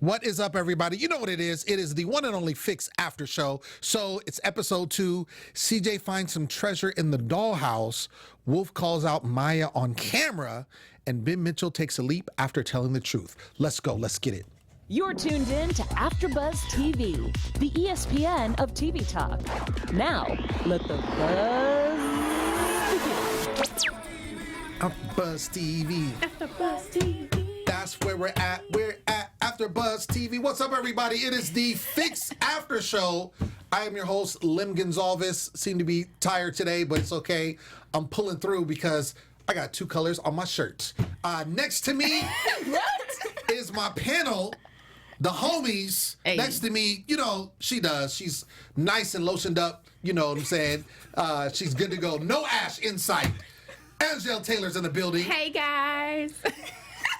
What is up, everybody? You know what it is. It is the one and only Fix After Show. So it's episode 2. CJ finds some treasure in the dollhouse. Wolf calls out Maya on camera. And Ben Mitchell takes a leap after telling the truth. Let's go. Let's get it. You're tuned in to AfterBuzz TV, the ESPN of TV talk. Now, let the buzz begin. AfterBuzz TV. AfterBuzz TV. That's where we're at. We're at AfterBuzz TV. What's up, everybody? It is the Fix After Show. I am your host, Lem Gonsalves. Seem to be tired today, but it's okay. I'm pulling through because I got 2 colors on my shirt. Next to me is my panel, the homies. Hey. Next to me, you know, she does. She's nice and lotioned up. You know what I'm saying? She's good to go. No ash in sight. Angele Taylor's in the building. Hey, guys.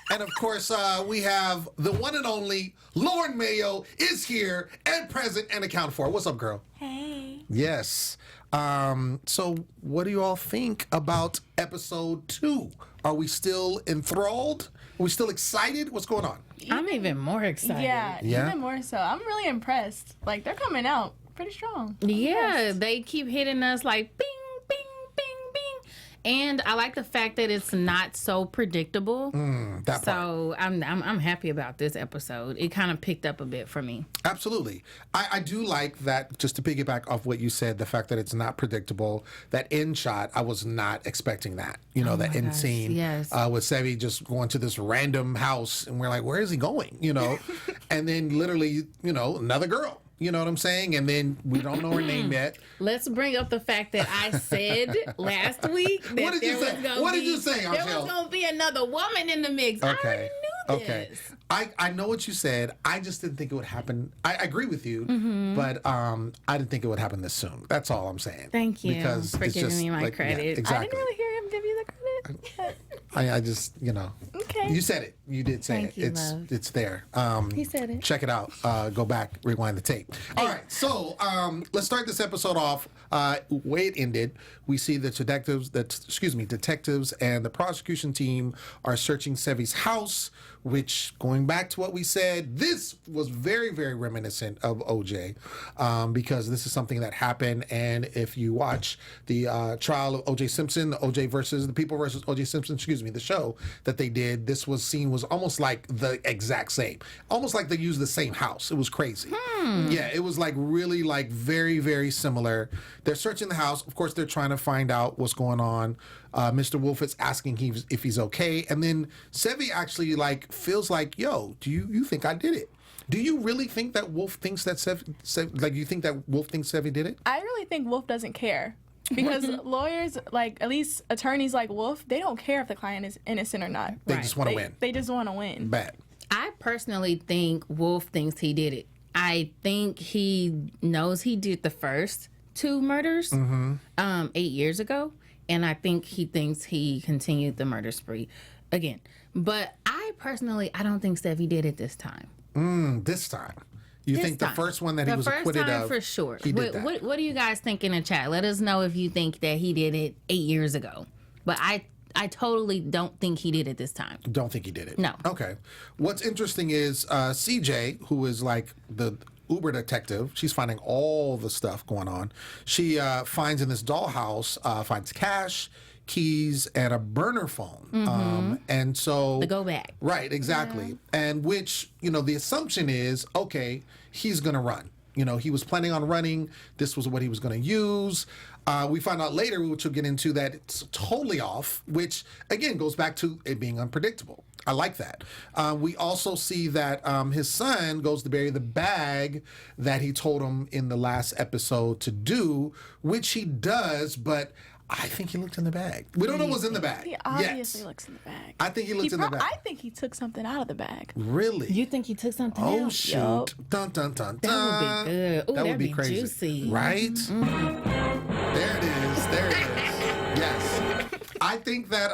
And of course, we have the one and only Lauren Mayo is here and present and accounted for. What's up, girl? Hey. Yes. So what do you all think about episode 2? Are we still enthralled? Are we still excited? What's going on? I'm even more excited. Yeah, Yeah? even more so. I'm really impressed. Like, they're coming out pretty strong. I'm Yeah, impressed. they keep hitting us like bing, bing, bing, bing. And I like the fact that it's not so predictable. That part. So I'm happy about this episode. It kind of picked up a bit for me. Absolutely. I do like that, just to piggyback off what you said, the fact that it's not predictable. That end shot, I was not expecting that. You know, that end gosh, scene yes. with Sevvy just going to this random house, and we're like, where is he going? You know? And then literally, you know, another girl. You know what I'm saying? And then we don't know her name yet. Let's bring up the fact that I said last week that What did you say? What did you say, there Angele? was going to be another woman in the mix. I already knew this. Okay. I know what you said. I just didn't think it would happen. I agree with you, but I didn't think it would happen this soon. That's all I'm saying. Thank you Because for it's giving just me my like, credit. Yeah, I exactly. didn't really hear him give you the credit. I just, you know. Okay. You said it. You did say Thank it. you, love. It's there. He said it. Check it out. Go back, rewind the tape. All right. So let's start this episode off way it ended. We see the detectives and the prosecution team are searching Sevvy's house, which, going back to what we said, this was very, very reminiscent of OJ, because this is something that happened. And if you watch the trial of OJ Simpson, the People versus OJ Simpson, the show that they did, this scene was almost like the exact same, almost like they used the same house. It was crazy. Yeah, it was like really like very, very similar. They're searching the house. Of course, they're trying to find out what's going on. Mr. Wolf is asking if he's okay, and then Sevvy actually like feels like, yo, do you think I did it? Do you really think that Wolf thinks that you think that Wolf thinks Sevvy did it? I really think Wolf doesn't care. Because lawyers, like, at least attorneys like Wolf, they don't care if the client is innocent or not. They just want to win. They just want to win. Bad. I personally think Wolf thinks he did it. I think he knows he did the first 2 murders 8 years ago, and I think he thinks he continued the murder spree again. But I don't think Sevvy did it this time. This time. You think the first one that he was acquitted of? The first time for sure. He did that. What do you guys think in the chat? Let us know if you think that he did it 8 years ago. But I totally don't think he did it this time. Don't think he did it? No. Okay. What's interesting is CJ, who is like the Uber detective, she's finding all the stuff going on. She finds in this dollhouse, finds cash, keys, and a burner phone. And so... The go bag. Right, exactly. Yeah. And which, you know, the assumption is, okay, he's going to run. You know, he was planning on running. This was what he was going to use. We find out later, which we'll get into, that it's totally off, which, again, goes back to it being unpredictable. I like that. We also see that his son goes to bury the bag that he told him in the last episode to do, which he does, but I think he looked in the bag. We don't know what's in the bag. He obviously looks in the bag. I think he looks in the bag. I think he took something out of the bag. Really? You think he took something Oh, else? shoot. Yup. Dun, dun, dun, dun. That would be good. Ooh, that would that'd be be crazy. juicy. Right? There it is. There it is. Yes. I think that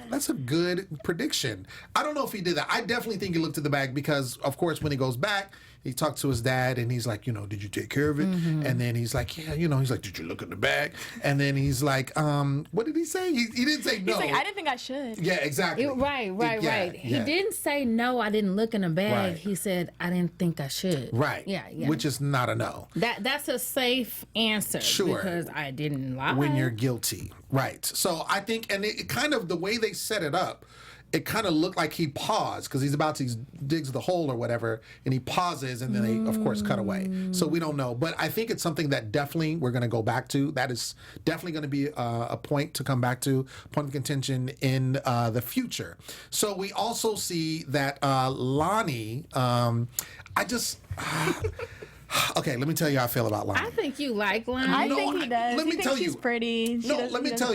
that's a good prediction. I don't know if he did that. I definitely think he looked at the bag because, of course, when he goes back, he talked to his dad, and he's like, did you take care of it? And then he's like, yeah, he's like, did you look in the bag? And then he's like, what did he say? He didn't say no. He's like, I didn't think I should. Yeah, exactly. Right. He didn't say no, I didn't look in the bag. Right. He said, I didn't think I should. Right. Yeah. Which is not a no. That's a safe answer. Sure. Because I didn't lie. When you're guilty. Right. So I think, and it kind of, the way they set it up, it kind of looked like he paused because he's about to digs the hole or whatever, and he pauses, and then they, of course, cut away. So we don't know. But I think it's something that definitely we're going to go back to. That is definitely going to be a point to come back to, point of contention in the future. So we also see that Lonnie, okay, let me tell you how I feel about Lonnie. I think you like Lonnie. I think he does. Let me tell she's you. pretty. Let me tell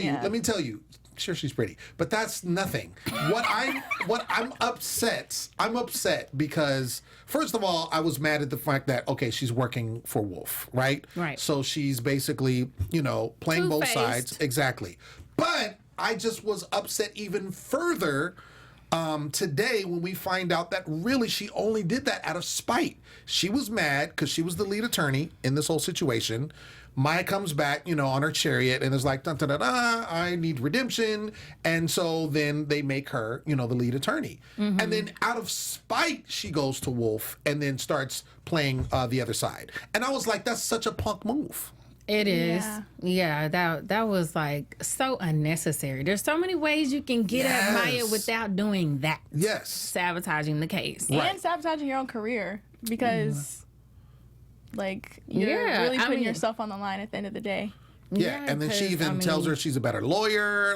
you. Sure, she's pretty, but that's nothing. What I'm upset. I'm upset because, first of all, I was mad at the fact that, okay, she's working for Wolf, right? Right. So she's basically, playing both Two-faced. sides. Exactly. But I just was upset even further today when we find out that really she only did that out of spite. She was mad because she was the lead attorney in this whole situation. Maya comes back, on her chariot and is like, dun, dun, dun, dun, I need redemption. And so then they make her, the lead attorney. And then out of spite, she goes to Wolf and then starts playing the other side. And I was like, that's such a punk move. It is. Yeah, that was like so unnecessary. There's so many ways you can get at Maya without doing that. Yes. Sabotaging the case. Right. And sabotaging your own career because, you're really putting yourself on the line at the end of the day. Yeah, and then she even tells her she's a better lawyer.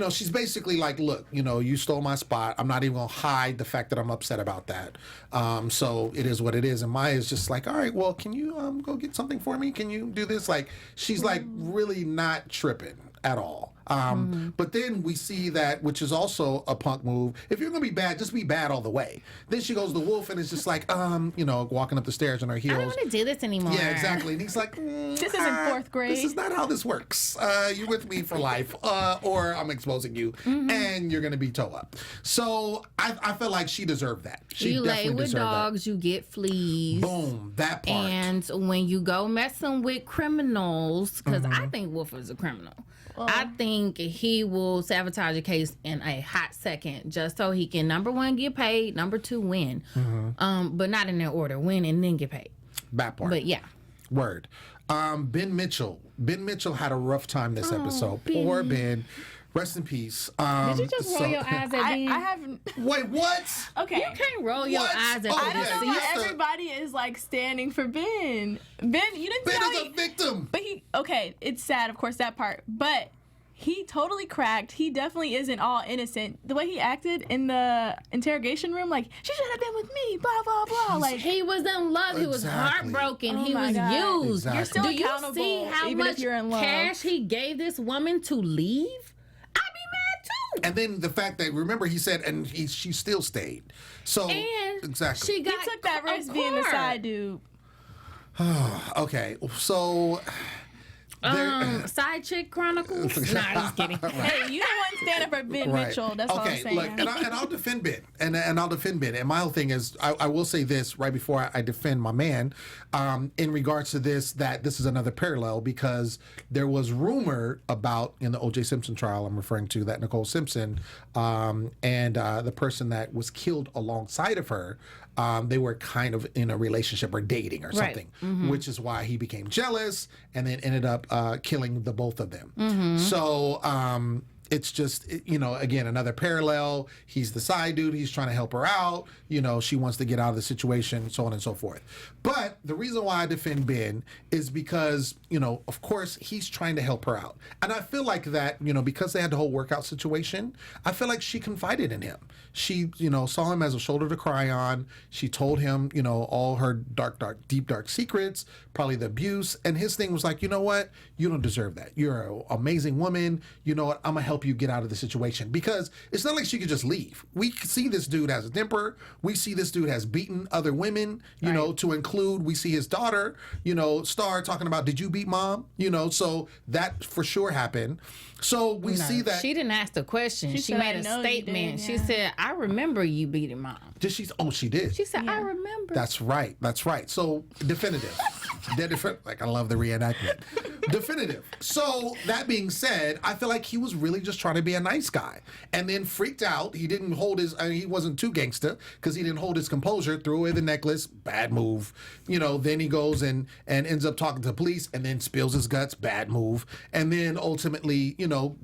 She's basically like, look, you stole my spot. I'm not even going to hide the fact that I'm upset about that. So it is what it is. And Maya's just like, all right, well, can you go get something for me? Can you do this? She's really not tripping at all. But then we see that, which is also a punk move. If you're going to be bad, just be bad all the way. Then she goes to Wolf and is just like, walking up the stairs on her heels. I don't want to do this anymore. Yeah, exactly. And he's like, this isn't fourth grade. This is not how this works. You're with me for life, or I'm exposing you, and you're going to be toe up. So I felt like she deserved that. She you definitely lay with deserved dogs, you get fleas. Boom, that part. And when you go messing with criminals, because I think Wolf is a criminal. I think he will sabotage a case in a hot second just so he can, number one, get paid, number two, win. But not in that order. Win and then get paid. That part. But yeah. Word. Ben Mitchell. Ben Mitchell had a rough time this episode. Poor Ben. Rest in peace. Did you just roll your eyes at Ben? I haven't. Wait, what? Okay. You can't roll your What? eyes at Oh, I don't yeah, know he why has to- everybody is standing for Ben. Ben, you didn't see Ben how is a victim. But it's sad, of course, that part. But he totally cracked. He definitely isn't all innocent. The way he acted in the interrogation room, she should have been with me, blah, blah, blah. He was in love. He was Exactly. heartbroken. Oh he my was God. used. Exactly. You're still Do you accountable, see how even if much you're in love. cash he gave this woman to leave? I'd be mad too. And then the fact that, remember, he said, she still stayed. So, And exactly. she He got took that risk being the side dude. Okay, so... Side Chick Chronicles? Nah, I'm just kidding. Hey, you don't want to stand up for Ben Right. Mitchell. That's all I'm Okay, saying. look, and I'll defend Ben, and I'll defend Ben. And my whole thing is, I will say this right before I defend my man, in regards to this, that this is another parallel because there was rumor about in the O.J. Simpson trial. I'm referring to that Nicole Simpson and the person that was killed alongside of her. They were kind of in a relationship or dating or Right. something, which is why he became jealous and then ended up killing the both of them. So it's just, again, another parallel. He's the side dude. He's trying to help her out. She wants to get out of the situation, so on and so forth. But the reason why I defend Ben is because, of course, he's trying to help her out. And I feel like that, because they had the whole workout situation, I feel like she confided in him. She, saw him as a shoulder to cry on. She told him, all her deep, dark secrets, probably the abuse. And his thing was like, you know what? You don't deserve that. You're an amazing woman. You know what? I'm going to help help you get out of the situation, because it's not like she could just leave. We see this dude has a temper. We see this dude has beaten other women, you know, to include, we see his daughter, you know, Star talking about, did you beat mom? You know, so that for sure happened. So we see that. She didn't ask the question. She said, made "I a know you statement. did," She yeah. said, I remember you beating mom. Did she? Oh, she did. She said, I remember. That's right. That's right. So definitive. Like, I love the reenactment. Definitive. So that being said, I feel like he was really just trying to be a nice guy, and then freaked out. He didn't hold his. I mean, he wasn't too gangster because he didn't hold his composure. Threw away the necklace. Bad move. You know. Then he goes and ends up talking to the police, and then spills his guts. Bad move. And then ultimately, you know,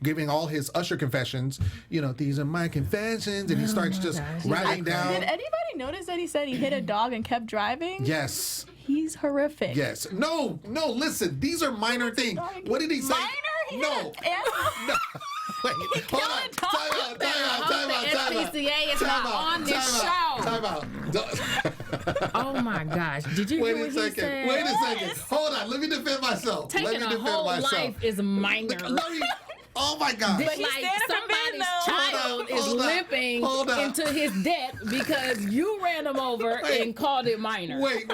giving all his Usher confessions. You know, these are my confessions, and he starts just writing down. Did anybody notice that he said he hit a dog and kept driving? Yes. He's horrific. Yes. No, listen. These are minor things. What did he say? Minor? He No. hit an animal. No. Wait, hold on. Time out. FCCA is not on this show. Time out. Oh my gosh. Did you hear Wait what a he second. said? Wait a second. Hold on. Let me defend myself. Let Taking me a defend whole myself. life is minor. Oh my God. Like he's standing for somebody's being though. child is Hold on. limping Hold on. into his death because you ran him over and called it minor. Wait.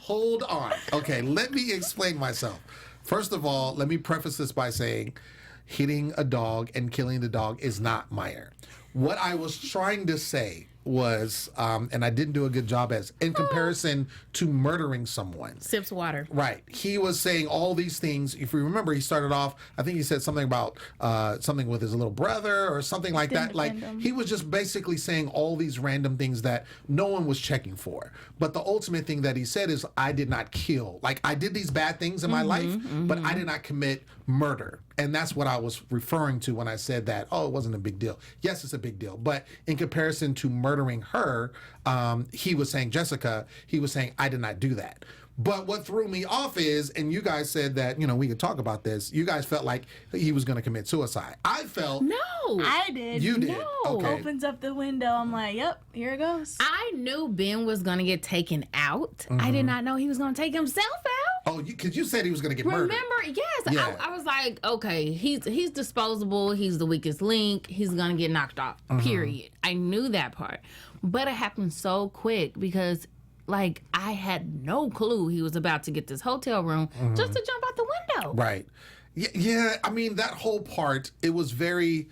Hold on. Okay, let me explain myself. First of all, let me preface this by saying hitting a dog and killing the dog is not minor. What I was trying to say was, and I didn't do a good job as, in comparison to murdering someone. Sips water. Right. He was saying all these things. If you remember, he started off, I think he said something about something with his little brother or something like that. Like, he was just basically saying all these random things that no one was checking for. But the ultimate thing that he said is, I did not kill. Like, I did these bad things in my life, but I did not commit murder. And that's what I was referring to when I said that, oh, it wasn't a big deal. Yes, it's a big deal. But in comparison to murdering her, he was saying, Jessica, he was saying, I did not do that. But what threw me off is, and you guys said that, you know, we could talk about this. You guys felt like he was going to commit suicide. I felt. No. I did. You did. No. Okay. Opens up the window. I'm like, yep, here it goes. I knew Ben was going to get taken out. I did not know he was going to take himself out. Oh, because you said he was going to get murdered. Remember, yes. Yeah. I was like, okay, he's disposable. He's the weakest link. He's going to get knocked off, period. I knew that part. But it happened so quick because, like, I had no clue he was about to get this hotel room just to jump out the window. Right. Yeah, I mean, that whole part, it was very,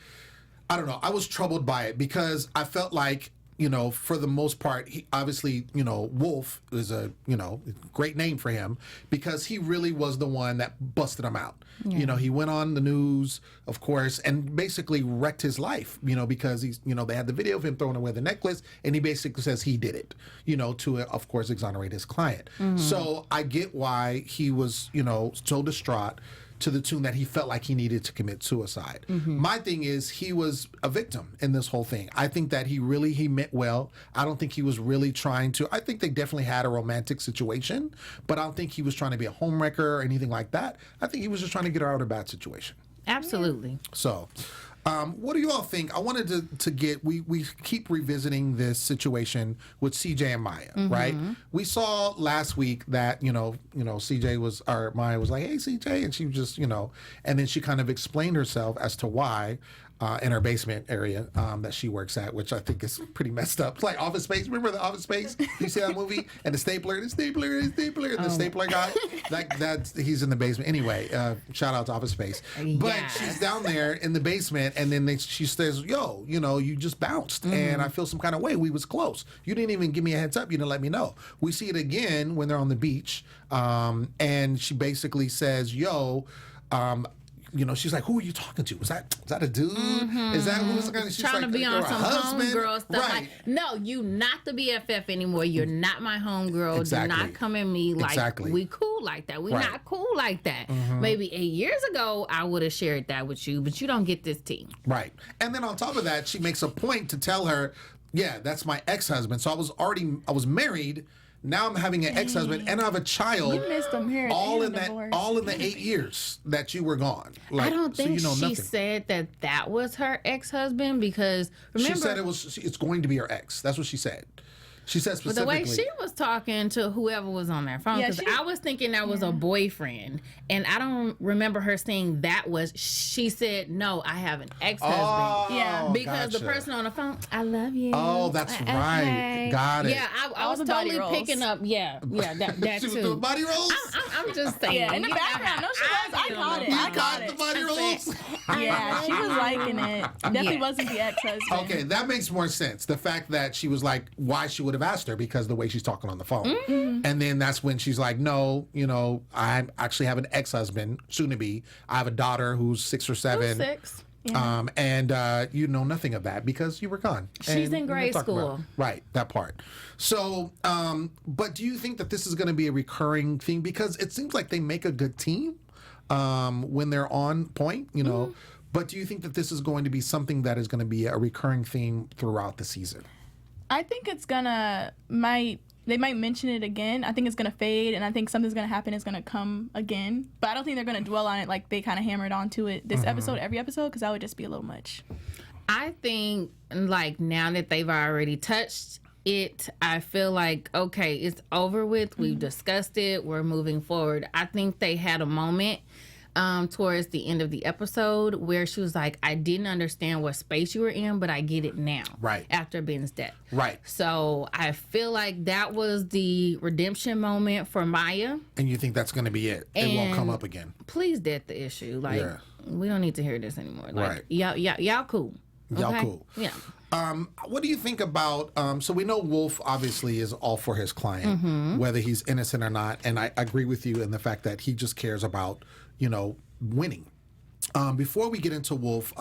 I don't know, I was troubled by it because I felt like, you know, for the most part, he obviously, you know, Wolf is a, you know, great name for him because he really was the one that busted him out. Yeah. You know, he went on the news, of course, and basically wrecked his life, you know, because he's, you know, they had the video of him throwing away the necklace and he basically says he did it, you know, to, of course, exonerate his client. So I get why he was, you know, so distraught to the tune that he felt like he needed to commit suicide. My thing is he was a victim in this whole thing. I think that he meant well. I don't think he was really trying to. I think they definitely had a romantic situation, but I don't think he was trying to be a homewrecker or anything like that. I think he was just trying to get her out of a bad situation. Absolutely. So, what do you all think? I wanted to get, we keep revisiting this situation with CJ and Maya, right? We saw last week that, you know, CJ was, or Maya was like, hey, CJ, and she was just, you know, and then she kind of explained herself as to why in her basement area that she works at, which I think is pretty messed up. It's like Office Space. Remember the Office Space? You see that movie? And the stapler, and the stapler guy. That's he's in the basement. Anyway, shout out to Office Space. But she's down there in the basement, and then she says, yo, you know, you just bounced, and I feel some kind of way. We was close. You didn't even give me a heads up. You didn't let me know. We see it again when they're on the beach, and she basically says, yo, you know, she's like, who are you talking to? Is that a dude? Is that who's going to? She's Trying like, to be on some homegirl stuff. Right. Like, no, you not the BFF anymore. You're not my homegirl. Exactly. Do not come at me like we cool like that. We not cool like that. Maybe 8 years ago, I would have shared that with you, but you don't get this tea. Right. And then on top of that, she makes a point to tell her, yeah, that's my ex-husband. So I was married. Now I'm having an ex-husband and I have a child. You missed them here. All in the 8 years that you were gone. Like, I don't think so you know she nothing. said that was her ex-husband because remember she said it's going to be her ex. That's what she said. She said But the way specifically. she was talking to whoever was on their phone, Yeah, because she- I was thinking that was a boyfriend, and I don't remember her saying that was. She said, "No, I have an ex-husband." Oh, Yeah. Because the gotcha. person on the phone, I love you. Oh, that's right. Got it. Yeah, I was the body totally rolls. picking up. Yeah, that She was too. doing body rolls. I'm just saying. Yeah, in the you know background. No, she was. I caught it. You I got caught the it. body rolls. Yeah, she was liking it. Definitely Yeah. wasn't the ex-husband. Okay, that makes more sense. The fact that she was like, why she would have asked her, because the way she's talking on the phone. Mm-hmm. And then that's when she's like, no, I actually have an ex-husband, soon to be. I have a daughter who's 6 or 7. 6. And you know nothing of that because you were gone. She's And in we grade talked about school. it. Right, that part. So, but do you think that this is going to be a recurring theme? Because it seems like they make a good team when they're on point, Mm-hmm. But do you think that this is going to be something that is going to be a recurring theme throughout the season? I think it's they might mention it again. I think it's gonna fade, and I think something's gonna happen. It's gonna come again, but I don't think they're gonna dwell on it like they kind of hammered onto it this episode, every episode, because that would just be a little much. I think, like, now that they've already touched it, I feel like, okay, it's over with. We've discussed it. We're moving forward. I think they had a moment towards the end of the episode where she was like, I didn't understand what space you were in, but I get it now. Right. After Ben's death. Right. So I feel like that was the redemption moment for Maya. And you think that's going to be it? It won't come And up again. Please dead the issue. Like, Yeah. we don't need to hear this anymore. Like, Right. y'all cool. Y'all Okay? cool. Yeah. What do you think about? So we know Wolf obviously is all for his client, Mm-hmm. whether he's innocent or not, and I agree with you in the fact that he just cares about winning. Before we get into Wolf,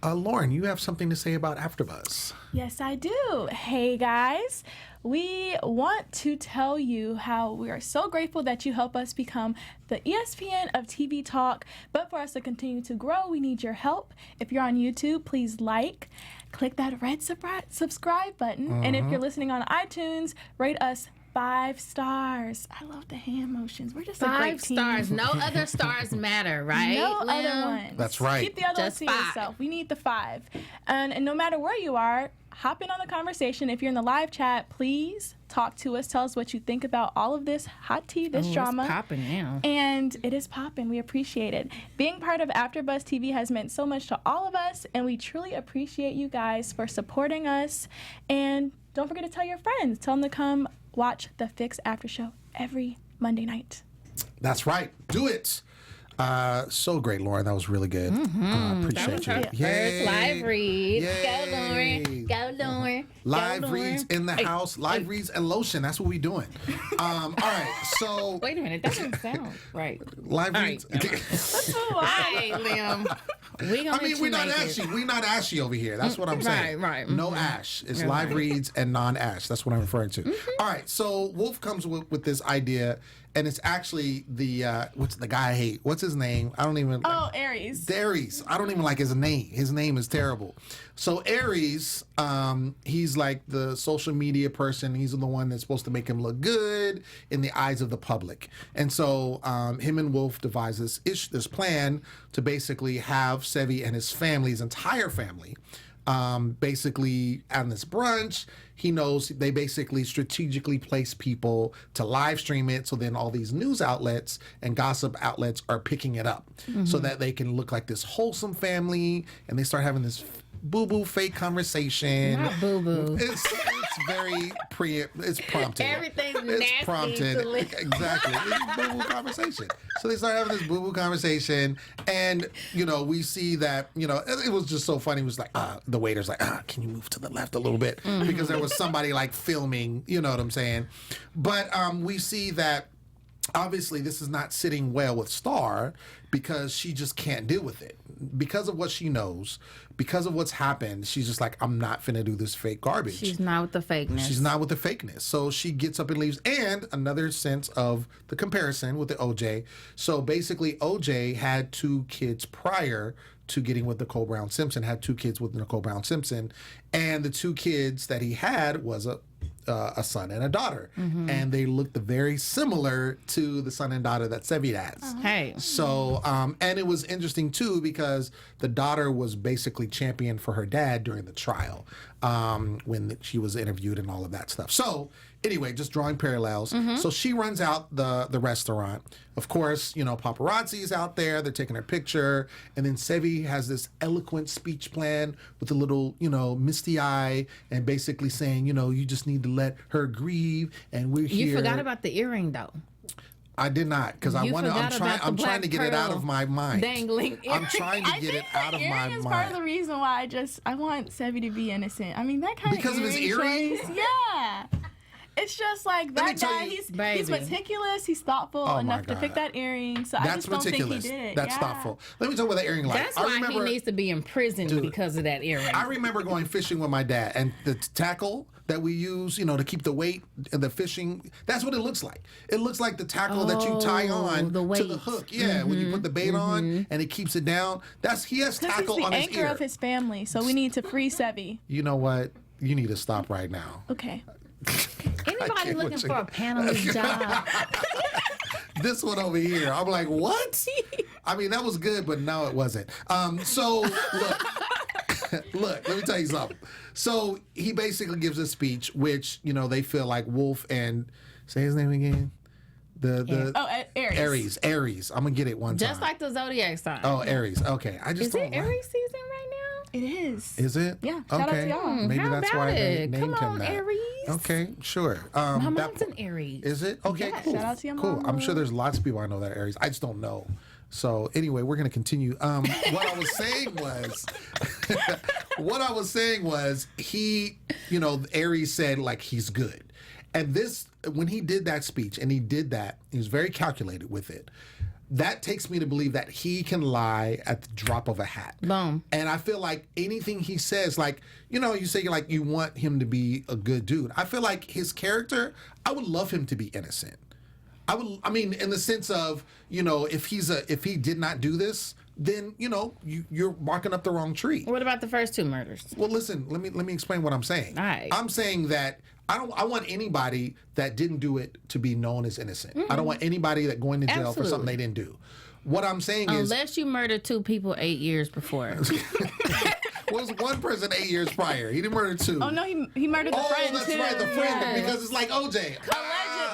Lauren, you have something to say about AfterBuzz. Yes, I do. Hey, guys. We want to tell you how we are so grateful that you help us become the ESPN of TV talk. But for us to continue to grow, we need your help. If you're on YouTube, please click that red subscribe button. And if you're listening on iTunes, rate us 5 stars. I love the hand motions. We're just a 5 great team. stars. No other stars matter, right? No Lem? other ones. That's right. Keep the other ones Just to 5. yourself. We need the 5. And no matter where you are, hop in on the conversation. If you're in the live chat, please talk to us. Tell us what you think about all of this hot tea, this drama. It's popping now. And it is popping. We appreciate it. Being part of AfterBuzz TV has meant so much to all of us, and we truly appreciate you guys for supporting us. And don't forget to tell your friends. Tell them to come watch the Fix After Show every Monday night. That's right. Do it. So great, Lauren. That was really good. Appreciate you. First live reads. Yay. Go, Lauren. Go, Lauren. Live Go, Lauren. reads in the house. Live reads and lotion. That's what we doing. All right. So Wait a minute. That doesn't sound right. live All reads. All right, Lem. We gonna I mean, we're not ashy. We're not ashy over here. That's what I'm saying. Right. No ash. It's live reads and non-ash. That's what I'm referring to. All right. So Wolf comes with this idea, and it's actually the what's the guy I hate? What's his name? I don't even. Oh, Aries. Aries. I don't even like his name. His name is terrible. So Aries, he's like the social media person. He's the one that's supposed to make him look good in the eyes of the public. And so him and Wolf devise this plan to basically have Sevvy and his family, his entire family, basically on this brunch. He knows they basically strategically place people to live stream it, so then all these news outlets and gossip outlets are picking it up so that they can look like this wholesome family, and they start having this boo-boo fake conversation. Not boo-boo. It's very it's prompted. Everything's It's nasty prompted. to listen. Exactly. It's boo-boo conversation. So they start having this boo-boo conversation, and we see that it was just so funny. It was like the waiter's like, can you move to the left a little bit, because there was somebody like filming. You know what I'm saying? But we see that obviously this is not sitting well with Star, because she just can't deal with it because of what she knows, because of what's happened. She's just like, I'm not finna do this fake garbage. She's not with the fakeness. She's not with the fakeness. So she gets up and leaves. And another sense of the comparison with the OJ. So basically, OJ had 2 kids prior to getting with Nicole Brown Simpson, had 2 kids with Nicole Brown Simpson. And the 2 kids that he had was a a son and a daughter, and they looked very similar to the son and daughter that Sevvy has. Hey. So, and it was interesting too because the daughter was basically championed for her dad during the trial when she was interviewed and all of that stuff. So, anyway, just drawing parallels. So she runs out the restaurant. Of course, paparazzi's out there. They're taking her picture. And then Sevvy has this eloquent speech plan with a little, misty eye and basically saying, you just need to let her grieve. And we're here. You forgot about the earring, though. I did not because I'm trying to get it out of my mind. Dangling. I'm trying to get it out of my mind. Is part of the reason why I want Sevvy to be innocent. I mean, that kind because of of his earring. Yeah. It's just like that guy. He's meticulous. He's thoughtful enough to pick that earring. So I just don't think he did it. That's thoughtful. Let me talk about that earring. That's why he needs to be imprisoned because of that earring. I remember going fishing with my dad, and the tackle that we use, to keep the weight and the fishing. That's what it looks like. It looks like the tackle that you tie on to the hook. Yeah, when you put the bait on and it keeps it down. He has tackle on his ear. He's the anchor of his family, so we need to free Sevvy. You know what? You need to stop right now. Okay. Anybody looking for a panelist job? This one over here, I'm like, what? I mean, that was good, but no, it wasn't. So look, let me tell you something. So he basically gives a speech, which they feel like Wolf and say his name again. Aries. Aries. I'm gonna get it one time. Just like the zodiac sign. Oh, Aries. Okay, I just Is it Aries season right now? It is. Is it? Yeah. Shout out to y'all. Maybe How that's about why they it? named Come on, him that. Aries. Okay, sure. My mom's an Aries. Is it? Okay, Yes. cool. Shout out to your cool. mama. I'm sure there's lots of people I know that are Aries. I just don't know. So anyway, we're gonna continue. What I was saying was, he, Aries said like he's good, and this when he did that speech and he did that, he was very calculated with it. That takes me to believe that he can lie at the drop of a hat. Boom. And I feel like anything he says, like, you say like you want him to be a good dude. I feel like his character, I would love him to be innocent. I mean, in the sense of, if he did not do this, then, you're barking up the wrong tree. What about the first two murders? Well, listen, let me explain what I'm saying. All right. I'm saying that I want anybody that didn't do it to be known as innocent. I don't want anybody that going to jail for something they didn't do. What I'm saying is, unless you murdered two people 8 years before. was one person 8 years prior. He didn't murder two. Oh no, he murdered the friend that's too. right, the friend, Yes. because it's like OJ.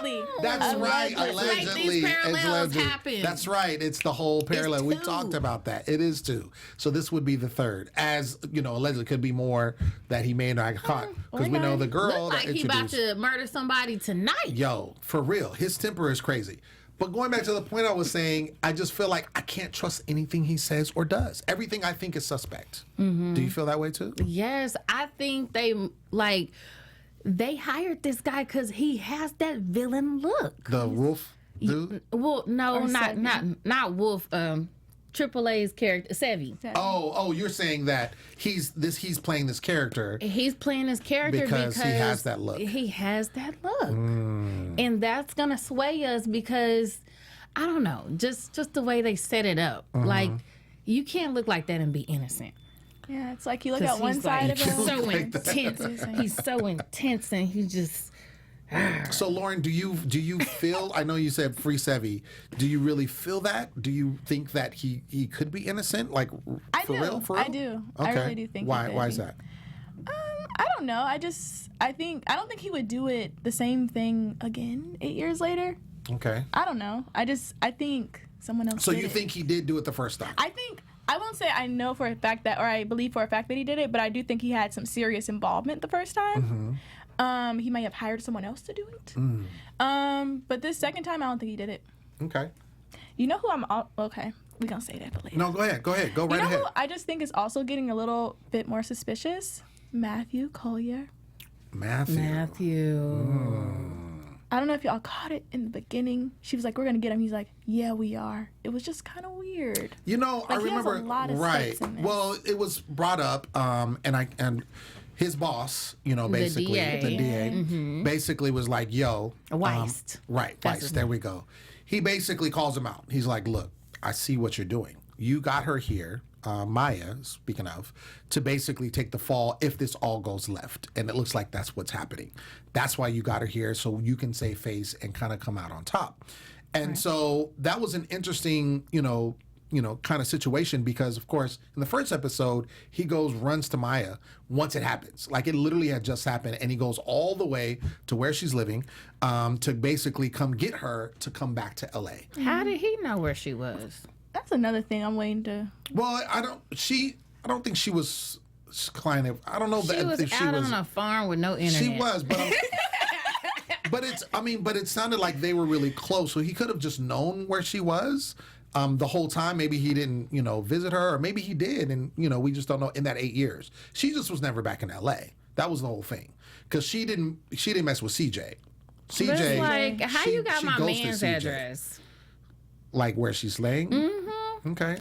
Allegedly. That's right. Allegedly. Like, Allegedly. these parallels happen. That's right. It's the whole parallel. We two. talked about that. It is two. So this would be the third. As, allegedly could be more that he may not have caught. Because we know the girl Look that like he about introduced. to murder somebody tonight. Yo, for real. His temper is crazy. But going back to the point I was saying, I just feel like I can't trust anything he says or does. Everything I think is suspect. Do you feel that way too? Yes, I think they hired this guy because he has that villain look. The wolf dude? Well, no, Or not Wolf. Triple A's character, Sevvy. Oh, you're saying that he's playing this character. He's playing his character Because he has that look. He has that look, and that's gonna sway us because I don't know, just the way they set it up. Like you can't look like that and be innocent. Yeah, it's like you look at one side of him. So intense. He's so intense, and he just. So Lauren, do you feel? I know you said free Sevvy. Do you really feel that? Do you think that he could be innocent? Like for real? I do. Okay. I really do think. Why? He could Why be. is that? I don't know. I don't think he would do it the same thing again 8 years later. Okay. I don't know. I think someone else. So did you it. think he did do it the first time? I won't say I know for a fact that, or I believe for a fact that he did it, but I do think he had some serious involvement the first time. He may have hired someone else to do it. But this second time, I don't think he did it. Okay. You know who okay, we're going to say that later. No, go ahead. Go right You know ahead. who I just think is also getting a little bit more suspicious? Matthew Collier. Matthew. I don't know if y'all caught it in the beginning. She was like, "We're gonna get him." He's like, "Yeah, we are." It was just kind of weird. I Like, he has remember. a lot of right. stakes in this. Well, it was brought up, and his boss, basically DA. the DA, basically was like, "Yo, Weist. right, That's Weist. his There we go." He basically calls him out. He's like, "Look, I see what you're doing. You got her here. Maya, speaking of, to basically take the fall if this all goes left. And it looks like that's what's happening. That's why you got her here, so you can save face and kind of come out on top. And so that was an interesting, kind of situation because, of course, in the first episode, he runs to Maya once it happens. Like, it literally had just happened, and he goes all the way to where she's living to basically come get her to come back to L.A. How did he know where she was? That's another thing I'm waiting to. Well, I don't think she was kind of. I don't know. She was out on a farm with no internet. She was, but. But it sounded like they were really close, so he could have just known where she was the whole time. Maybe he didn't, visit her, or maybe he did, and we just don't know. In that 8 years, she just was never back in L.A. That was the whole thing, because she didn't mess with CJ. CJ, but it's like, how you got my ghosted man's CJ. address? Like where she's laying? Mm-hmm. Okay,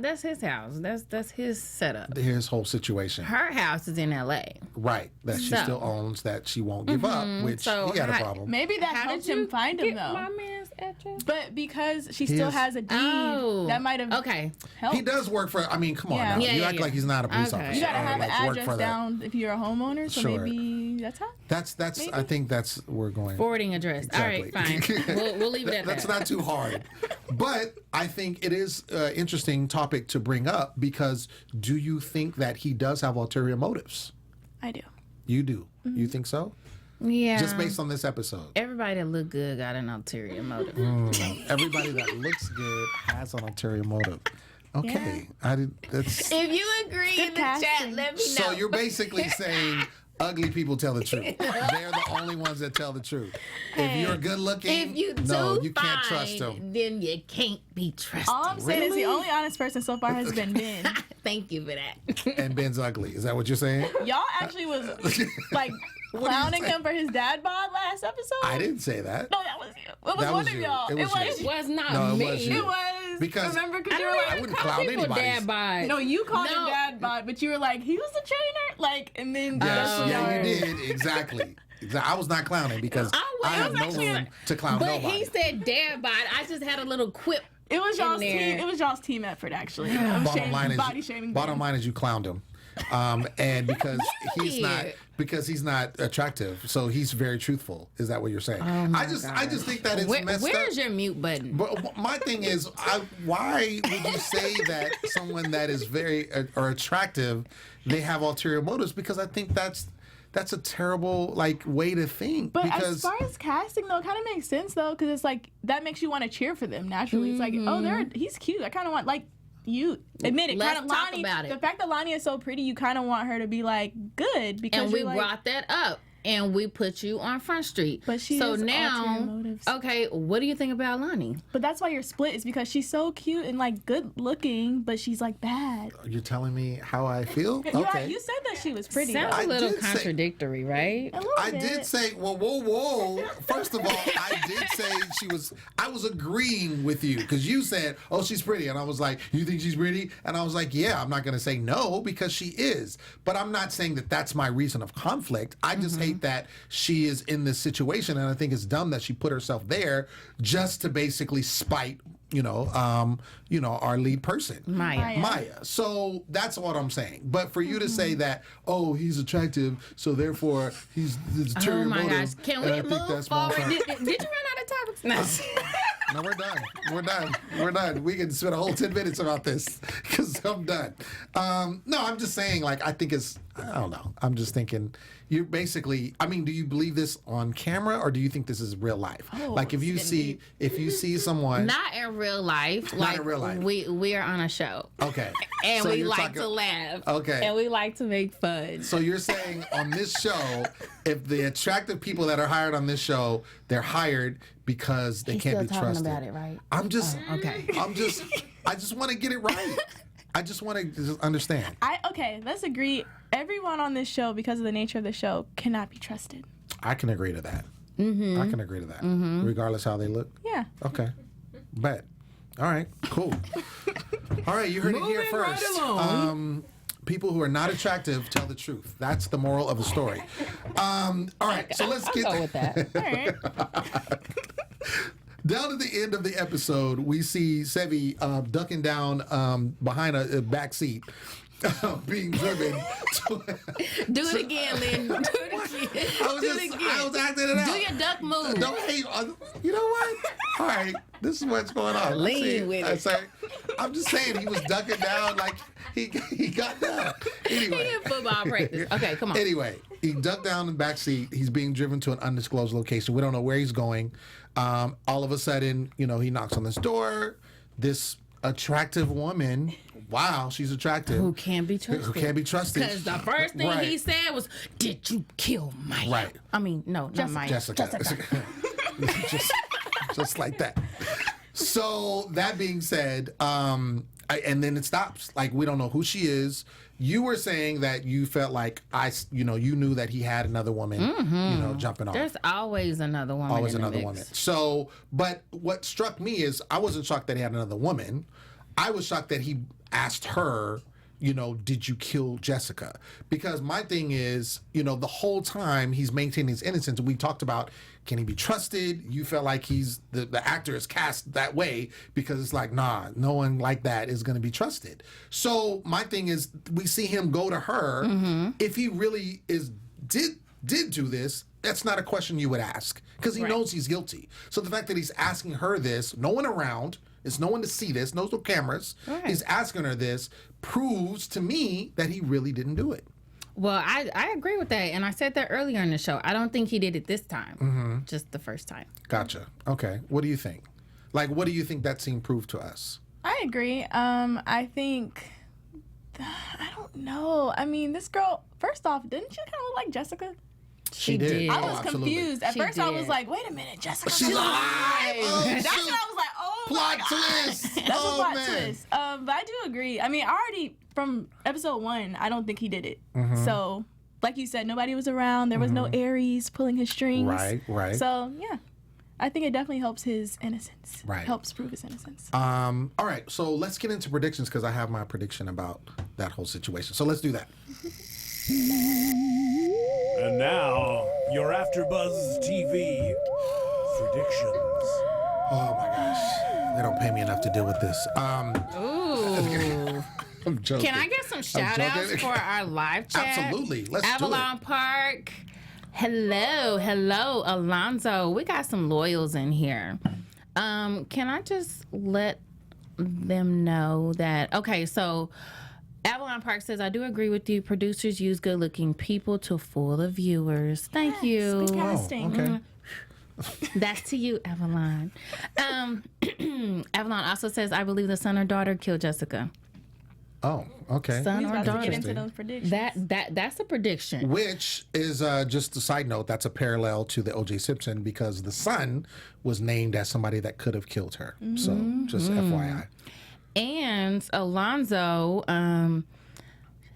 that's his house. That's his setup. His whole situation. Her house is in L.A. Right, that she still owns, that she won't give up, which he had a problem. Maybe that helped him find him, though. My man's address? But because she still has a deed, that might have helped. He does work for, come on now. Yeah, you act like he's not a police officer. You gotta have like, an address down if you're a homeowner, so Sure. maybe that's how. That's. I think that's we're going. Forwarding address. Exactly. All right, fine. We'll leave it at That's that. not too hard. But I think it is an interesting topic to bring up because do you think that he does have ulterior motives? I do. You do. Mm-hmm. You think so? Yeah. Just based on this episode. Everybody that look good got an ulterior motive. Everybody that looks good has an ulterior motive. Okay. Yeah. That's. If you agree in the chat, let me know. So you're basically saying ugly people tell the truth. They're the only ones that tell the truth. If you're good looking, if you you can't trust them. Then you can't be trusted. All I'm saying is the only honest person so far has been Ben. Thank you for that. And Ben's ugly. Is that what you're saying? Y'all actually was like clowning him for his dad bod last episode. I didn't say that. No, that was you. It was one of y'all. It was not No, it me. was you. It was. Because remember, I you were like, wouldn't clown anybody. Dad bod. no, you called him dad bod, but you were like, he was the trainer, like, and then Yes, you did exactly. I was not clowning because I have no room to clown but nobody. he said dad bod. I just had a little quip. It was y'all's there. team. It was y'all's team effort, actually. Bottom line is you clowned him. And because he's not attractive, so he's very truthful. Is that what you're saying? I just think that it's messed up. Where's your mute button? But my thing is, why would you say that someone that is very or attractive, they have ulterior motives? Because I think that's a terrible way to think. But because as far as casting, though, it kind of makes sense though, because it's like that makes you want to cheer for them naturally. It's like, he's cute. I kind of want you admit it. Let's kind of talk Lonnie, about it. The fact that Lonnie is so pretty, you kind of want her to be good because and we brought that up. And we put you on Front Street. But she so has now, ulterior motives. Okay, what do you think about Lonnie? But that's why you're split. Is because she's so cute and good looking, but she's bad. You're telling me how I feel? Okay. You said that she was pretty. Sounds though. a little contradictory, right? A little bit. Did say, whoa. First of all, I did say I was agreeing with you because you said, oh, she's pretty. And I was like, you think she's pretty? And I was like, yeah, I'm not going to say no because she is. But I'm not saying that that's my reason of conflict. I just hate that she is in this situation. And I think it's dumb that she put herself there just to basically spite our lead person, Maya. So that's what I'm saying. But for you to say that, oh, he's attractive, so therefore he's the ulterior motive. Oh my gosh, can we move forward? Did you run out of topics? No, we're done. We can spend a whole 10 minutes about this because I'm done. No, I'm just saying, I think I don't know. I'm just thinking, you basically, do you believe this on camera or do you think this is real life? If you see someone. Not in real life. Not in real life. We are on a show. Okay. And So we you're like to laugh. Okay. And we like to make fun. So you're saying on this show, if the attractive people that are hired on this show, they're hired because they can't be trusted. About it, right? I'm just okay. I just want to get it right. I just want to just understand. Let's agree. Everyone on this show, because of the nature of the show, cannot be trusted. I can agree to that. Mm-hmm. I can agree to that, regardless how they look. Yeah. Okay. Bet. All right. Cool. All right. You heard it here first. Right people who are not attractive tell the truth. That's the moral of the story. All right. So let's get go with that. All right. Down at the end of the episode, we see Sevvy ducking down behind a back seat, being driven. Do it again, Lynn. Do it again. I was acting it out. Do your duck move. Don't hate. You know what? All right, this is what's going on. Lean with it. Sorry. I'm just saying he was ducking down like he got down. Anyway. He in football practice. Okay, come on. Anyway, he ducked down in the back seat. He's being driven to an undisclosed location. We don't know where he's going. All of a sudden, he knocks on this door. This attractive woman. Wow, she's attractive. Who can't be trusted. Who can't be trusted. Because the first thing he said was, "Did you kill Maya?" Right. I mean, no, not Maya. Jessica. just like that. So that being said, and then it stops. Like, we don't know who she is. You were saying that you felt like you knew that he had another woman, jumping off. There's always another woman. Always in the another mix. woman. So, but what struck me is I wasn't shocked that he had another woman. I was shocked that he asked her, did you kill Jessica? Because my thing is, the whole time he's maintaining his innocence. We talked about, can he be trusted? You felt like the actor is cast that way because it's like, nah, no one like that is going to be trusted. So my thing is, we see him go to her. Mm-hmm. If he really did do this, that's not a question you would ask because he knows he's guilty. So the fact that he's asking her this, no one around, there's no one to see this, no cameras. Right. He's asking her this, proves to me that he really didn't do it. Well, I agree with that. And I said that earlier in the show. I don't think he did it this time. Just the first time. Gotcha. Okay. What do you think? Like, what do you think that scene proved to us? I agree. I think, I don't know. I mean, this girl, first off, didn't she kind of look like Jessica? She did. I was confused. At first, I was like, wait a minute, Jessica. She's alive. That's what I was like, oh plot my God. twist. That's a plot twist. But I do agree. I mean, already from episode 1, I don't think he did it. Mm-hmm. So, like you said, nobody was around. There was no Aries pulling his strings. Right. So, yeah. I think it definitely helps his innocence. Right. Helps prove his innocence. All right. So let's get into predictions because I have my prediction about that whole situation. So let's do that. And now, your AfterBuzz TV predictions. Oh my gosh, they don't pay me enough to deal with this. Ooh. I'm joking. Can I get some shout outs for our live chat? Absolutely. Let's Avalon do it. Park. Hello, Alonzo. We got some loyals in here. Can I just let them know that, okay, so Avalon Park says, I do agree with you. Producers use good-looking people to fool the viewers. Thank you. Good casting. Okay. That's to you, Avalon. Avalon also says, I believe the son or daughter killed Jessica. Oh, okay. Son He's or about to daughter. get into those predictions. That's a prediction. Which is just a side note. That's a parallel to the O.J. Simpson because the son was named as somebody that could have killed her. Mm-hmm. So just FYI. And Alonzo,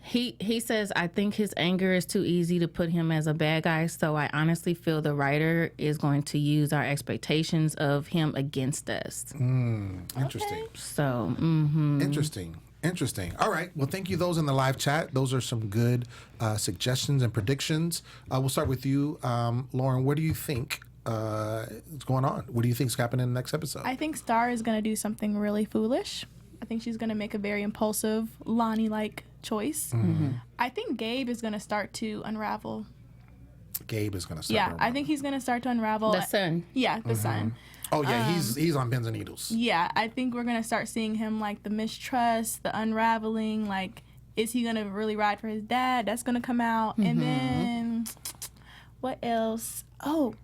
he says, I think his anger is too easy to put him as a bad guy. So I honestly feel the writer is going to use our expectations of him against us. Interesting. Okay. So, Interesting. All right. Well, thank you, those in the live chat. Those are some good suggestions and predictions. We'll start with you, Lauren. What do you think is going on? What do you think is happening in the next episode? I think Star is going to do something really foolish. I think she's going to make a very impulsive, Lonnie-like choice. Mm-hmm. I think Gabe is going to start to unravel. Gabe is going to start Yeah, to unravel. I think he's going to start to unravel. the son. Yeah, the son. Oh, yeah, he's on pins and needles. Yeah, I think we're going to start seeing him like the mistrust, the unraveling, like, is he going to really ride for his dad? That's going to come out. And then, what else? Oh,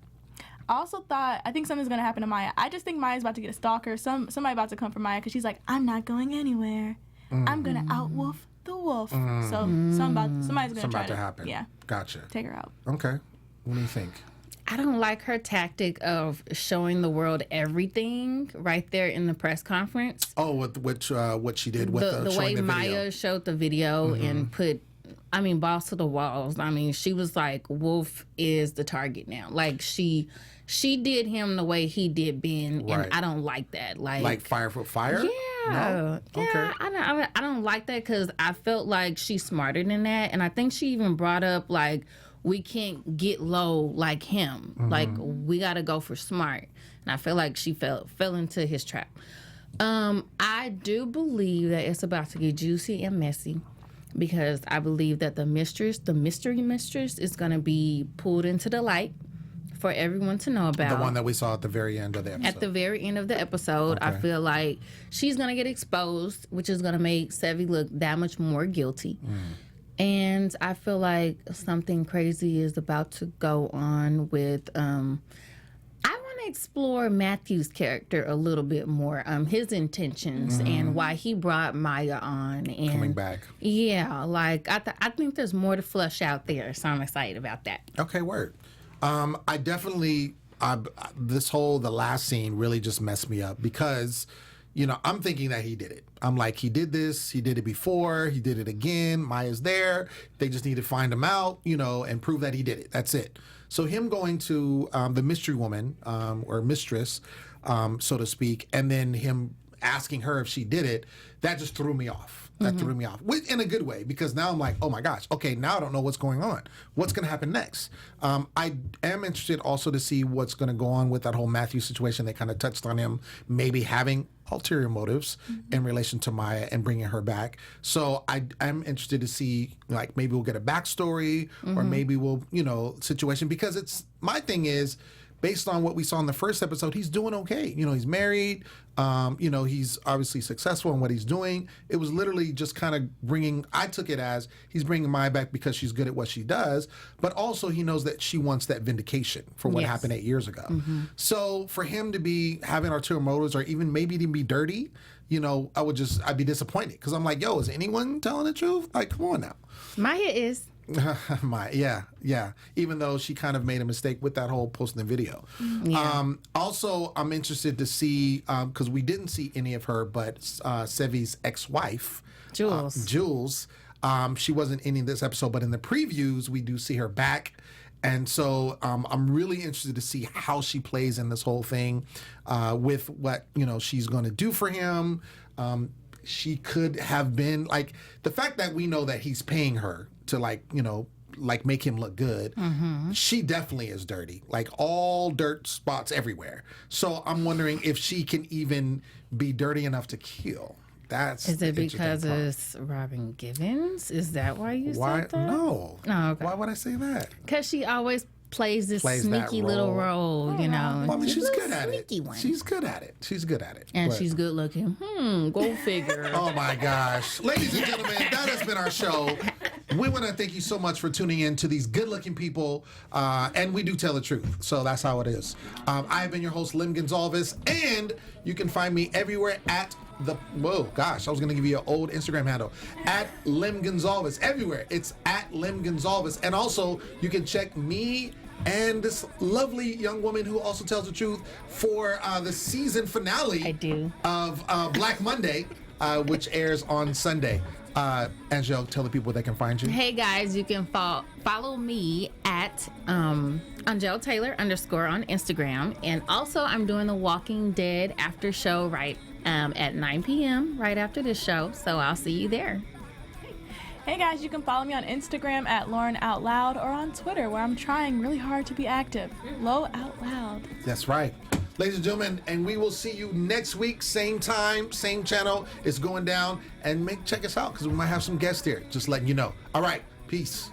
I also thought, I think something's going to happen to Maya. I just think Maya's about to get a stalker. Somebody about to come for Maya because she's like, I'm not going anywhere. I'm going to outwolf the wolf. So somebody's going to try to happen. Yeah. Gotcha. Take her out. Okay. What do you think? I don't like her tactic of showing the world everything right there in the press conference. Oh, what she did with the way showing the Maya video. showed the video and put, balls to the walls. I mean, she was like, Wolf is the target now. Like, she did him the way he did Ben, Right. and I don't like that. Like fire for fire? Yeah. No? Okay. I don't like that because I felt like she's smarter than that. And I think she even brought up, like, we can't get low like him. Like, we got to go for smart. And I feel like she fell into his trap. I do believe that it's about to get juicy and messy, because I believe that the mystery mistress, is going to be pulled into the light for everyone to know about. The one that we saw at the very end of the episode. At the very end of the episode, I feel like she's going to get exposed, which is going to make Sevvy look that much more guilty. And I feel like something crazy is about to go on with... I want to explore Matthew's character a little bit more, his intentions and why he brought Maya on. And Coming back. Yeah, like I think there's more to flush out there, so I'm excited about that. Okay, word. I definitely, the last scene really just messed me up because, you know, I'm thinking that he did it. I'm like, he did this, he did it before, he did it again, Maya's there, they just need to find him out, you know, and prove that he did it. That's it. So him going to the mystery woman, or mistress, so to speak, and then him asking her if she did it, that just threw me off. That threw me off, in a good way, because now I'm like, oh my gosh, okay, now I don't know what's going on. What's going to happen next? I am interested also to see what's going to go on with that whole Matthew situation. They kind of touched on him maybe having ulterior motives in relation to Maya and bringing her back. So I'm interested to see, like, maybe we'll get a backstory or maybe we'll, you know, situation, because it's, my thing is, based on what we saw in the first episode, he's doing okay. You know, he's married. You know, he's obviously successful in what he's doing. It was literally just kind of I took it as he's bringing Maya back because she's good at what she does, but also he knows that she wants that vindication for what happened 8 years ago. So for him to be having ulterior motives or even maybe to be dirty, you know, I'd be disappointed, because I'm like, yo, is anyone telling the truth? Like, come on now. Maya is. Yeah. Even though she kind of made a mistake with that whole posting the video. Also, I'm interested to see, because we didn't see any of her, but Sevvy's ex-wife, Jules. She wasn't in this episode, but in the previews, we do see her back. And so I'm really interested to see how she plays in this whole thing, with what, you know, she's going to do for him. She could have been, like, the fact that we know that he's paying her to, like, you know, like, make him look good. She definitely is dirty, like all dirt spots everywhere. So I'm wondering if she can even be dirty enough to kill. Is it because it's Robin Givens? Is that why you said that? No. Oh, okay. Why would I say that? Because she always plays this sneaky little role, you know. Well, I mean, she's good at it. One. She's good at it. And but she's good looking. Go figure. Oh my gosh. Ladies and gentlemen, that has been our show. We want to thank you so much for tuning in to these good-looking people, and we do tell the truth, so that's how it is. I have been your host, Lem Gonsalves, and you can find me everywhere at I was going to give you an old Instagram handle, at Lem Gonsalves. Everywhere, it's at Lem Gonsalves. And also, you can check me and this lovely young woman who also tells the truth for the season finale of Black Monday, which airs on Sunday. Angele, tell the people where they can find you. Hey guys, you can follow me at Angele Taylor _ on Instagram, and also I'm doing the Walking Dead after show at 9 p.m. right after this show, so I'll see you there. Hey guys, you can follow me on Instagram at Lauren Out Loud, or on Twitter, where I'm trying really hard to be active. Low Out Loud. That's right. Ladies and gentlemen, and we will see you next week, same time, same channel. It's going down, and check us out, because we might have some guests here. Just letting you know. All right, peace.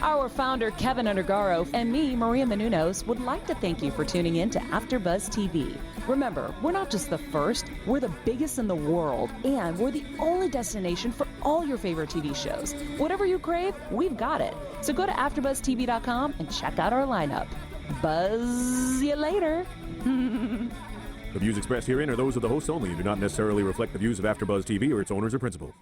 Our founder, Kevin Undergaro, and me, Maria Menounos, would like to thank you for tuning in to AfterBuzz TV. Remember, we're not just the first, we're the biggest in the world, and we're the only destination for all your favorite TV shows. Whatever you crave, we've got it. So go to AfterBuzzTV.com and check out our lineup. Buzz you later. The views expressed herein are those of the hosts only and do not necessarily reflect the views of AfterBuzz TV or its owners or principals.